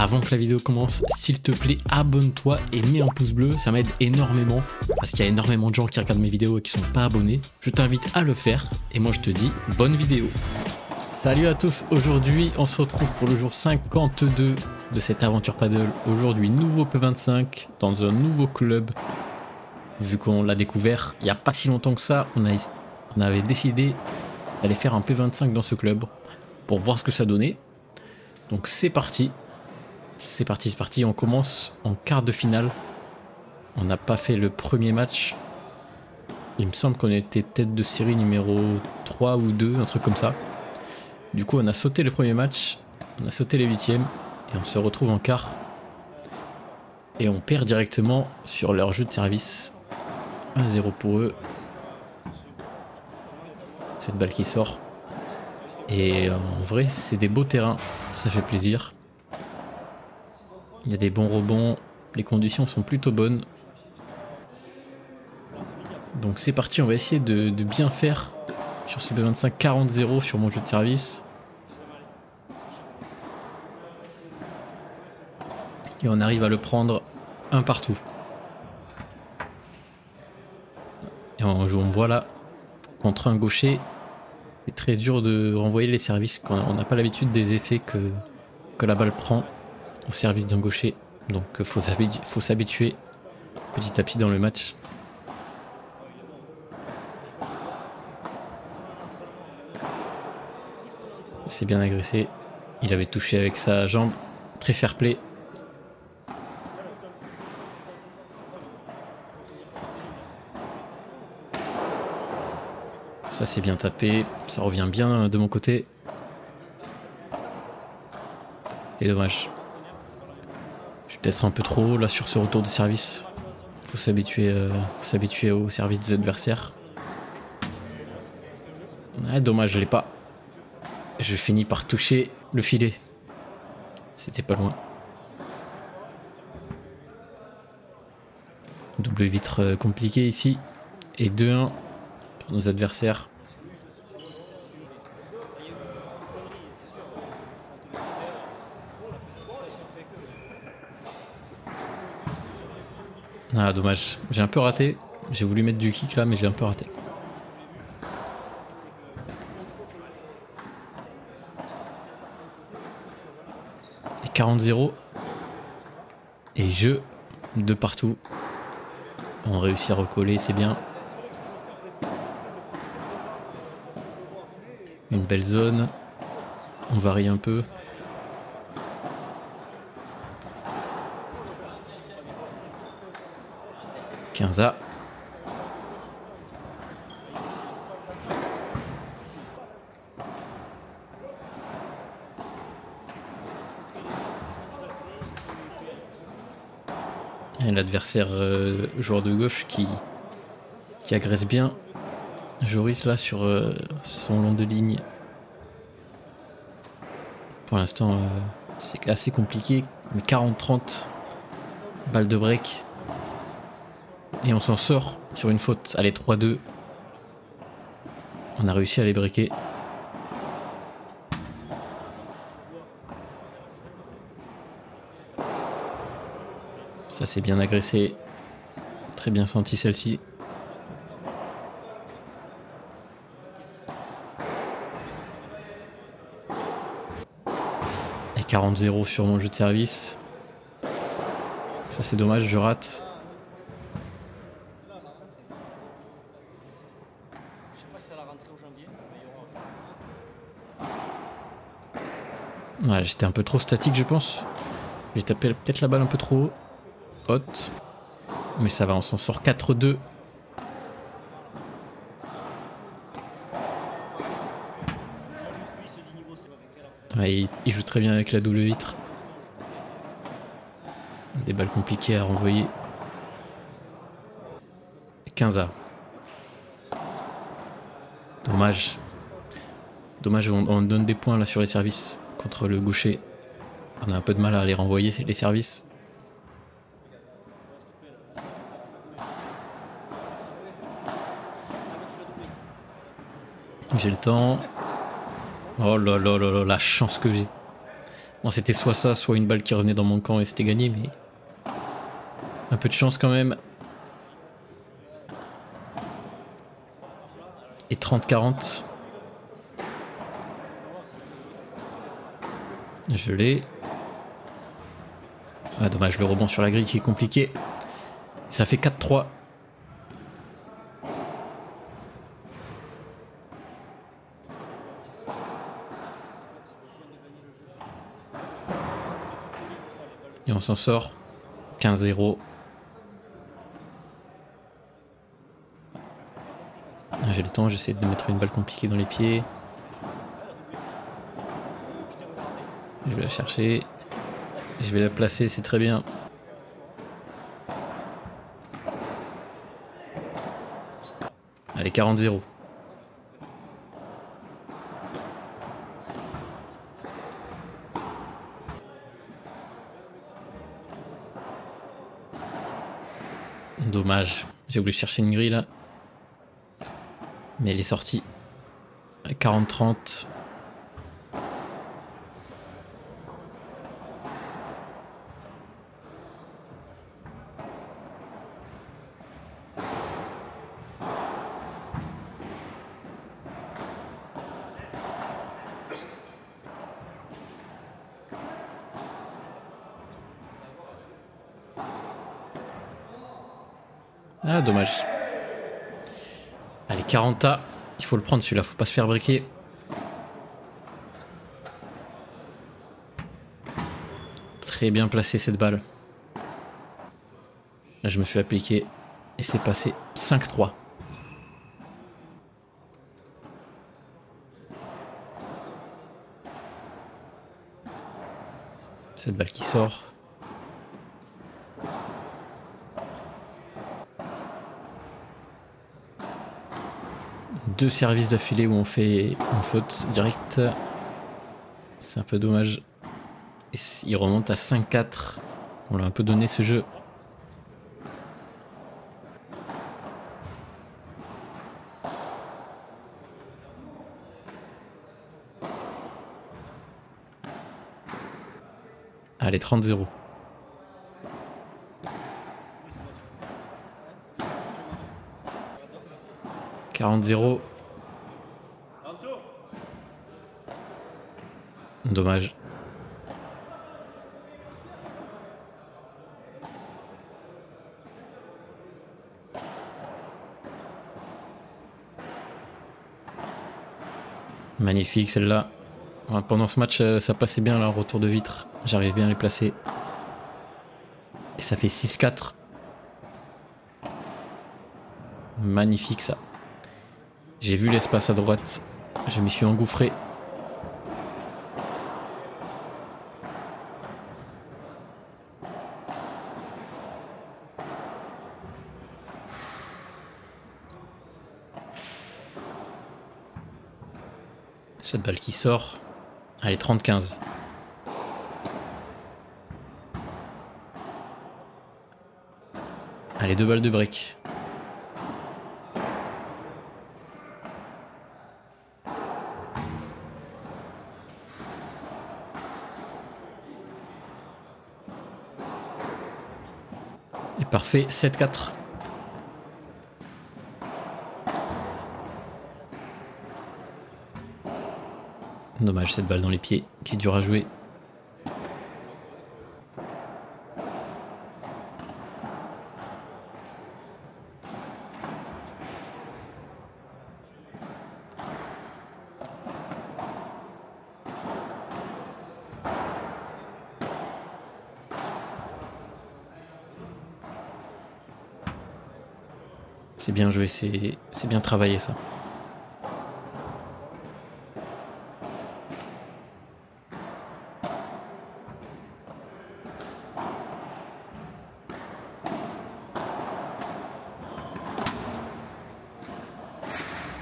Avant que la vidéo commence, s'il te plaît, abonne-toi et mets un pouce bleu, ça m'aide énormément parce qu'il y a énormément de gens qui regardent mes vidéos et qui sont pas abonnés. Je t'invite à le faire et moi je te dis bonne vidéo. Salut à tous, aujourd'hui on se retrouve pour le jour 52 de cette aventure paddle. Aujourd'hui nouveau P25 dans un nouveau club. Vu qu'on l'a découvert il n'y a pas si longtemps que ça, on avait décidé d'aller faire un P25 dans ce club pour voir ce que ça donnait. Donc c'est parti. C'est parti, on commence en quart de finale. On n'a pas fait le premier match. Il me semble qu'on était tête de série numéro 3 ou 2, un truc comme ça. Du coup on a sauté le premier match, on a sauté les huitièmes et on se retrouve en quart. Et on perd directement sur leur jeu de service. 1-0 pour eux. Cette balle qui sort. Et en vrai c'est des beaux terrains, ça fait plaisir. Il y a des bons rebonds, les conditions sont plutôt bonnes. Donc c'est parti, on va essayer de bien faire sur ce B25 40-0 sur mon jeu de service. Et on arrive à le prendre un partout. Et on joue, on voit là, contre un gaucher, c'est très dur de renvoyer les services. On n'a pas l'habitude des effets que la balle prend au service d'un gaucher, donc faut s'habituer petit à petit dans le match. C'est bien agressé, il avait touché avec sa jambe, très fair play. Ça c'est bien tapé, ça revient bien de mon côté. Et dommage. Je suis peut-être un peu trop haut là sur ce retour de service. Faut s'habituer au service des adversaires. Ah, dommage, je l'ai pas. Je finis par toucher le filet. C'était pas loin. Double vitre compliqué ici. Et 2-1 pour nos adversaires. Ah dommage, j'ai un peu raté. J'ai voulu mettre du kick là mais j'ai un peu raté. Et 40-0. Et jeu de partout. On réussit à recoller, c'est bien. Une belle zone. On varie un peu. A. Et l'adversaire joueur de gauche qui agresse bien Joris là sur son long de ligne. Pour l'instant c'est assez compliqué, mais 40-30 balle de break. Et on s'en sort sur une faute. Allez, 3-2. On a réussi à les breaker. Ça c'est bien agressé. Très bien senti celle-ci. Et 40-0 sur mon jeu de service. Ça c'est dommage, je rate. Ouais, j'étais un peu trop statique je pense. J'ai tapé peut-être la balle un peu trop haute. Mais ça va, on s'en sort 4-2. Ouais, il joue très bien avec la double vitre. Des balles compliquées à renvoyer. 15A. Dommage. Dommage, on donne des points là sur les services contre le gaucher. On a un peu de mal à les renvoyer, les services. J'ai le temps. Oh là là là là, la chance que j'ai. Bon, c'était soit ça, soit une balle qui revenait dans mon camp et c'était gagné, mais un peu de chance quand même. Et 30-40. Je l'ai. Ah, dommage, le rebond sur la grille qui est compliqué. Ça fait 4-3. Et on s'en sort. 15-0. J'ai le temps, j'essaie de mettre une balle compliquée dans les pieds. Je vais la chercher. Je vais la placer, c'est très bien. Allez, 40-0. Dommage. J'ai voulu chercher une grille là. Mais elle est sortie. 40-30. Ah, dommage. Allez, 40A. Il faut le prendre celui-là, faut pas se faire briquer. Très bien placé cette balle. Là, je me suis appliqué et c'est passé 5-3. Cette balle qui sort. Deux services d'affilée où on fait une faute directe. C'est un peu dommage. Et il remonte à 5-4. On l'a un peu donné ce jeu. Allez, 30-0. « 40-0. Dommage. Magnifique celle-là. Pendant ce match, ça passait bien là, retour de vitre. J'arrive bien à les placer. Et ça fait 6-4. Magnifique ça. J'ai vu l'espace à droite. Je m'y suis engouffré. Cette balle qui sort. Allez, 30-15. Allez, deux balles de break. Et parfait, 7-4. Dommage cette balle dans les pieds qui est dure à jouer. C'est bien joué, c'est bien travaillé ça.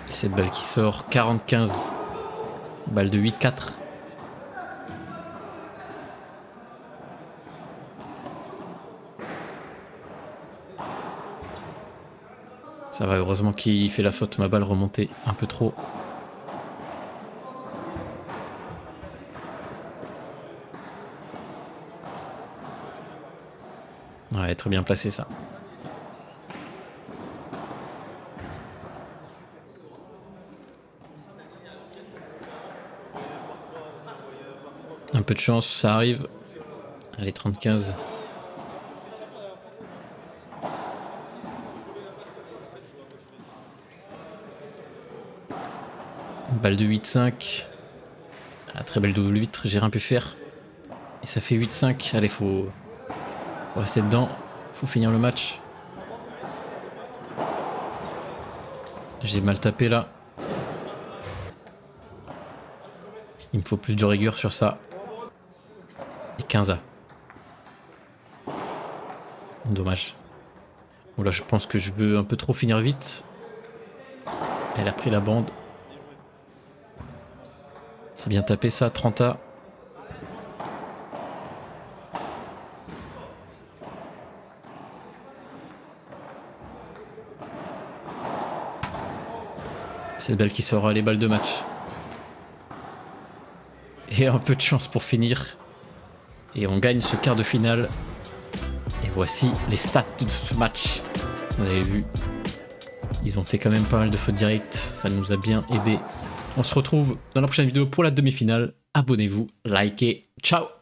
Et cette balle qui sort, 40-15. Balle de 8-4. Ça va, heureusement qu'il fait la faute, ma balle remontait un peu trop. Ouais, très bien placé ça. Un peu de chance, ça arrive. Allez, 30-15. Une balle de 8-5. Ah, très belle double vitre, j'ai rien pu faire. Et ça fait 8-5. Allez, faut rester dedans. Faut finir le match. J'ai mal tapé là. Il me faut plus de rigueur sur ça. Et 15A. Dommage. Bon là je pense que je veux un peu trop finir vite. Elle a pris la bande. C'est bien tapé ça, 30A. Cette balle qui sort les balles de match. Et un peu de chance pour finir. Et on gagne ce quart de finale. Et voici les stats de ce match. Vous avez vu, ils ont fait quand même pas mal de fautes directes. Ça nous a bien aidé. On se retrouve dans la prochaine vidéo pour la demi-finale. Abonnez-vous, likez, ciao!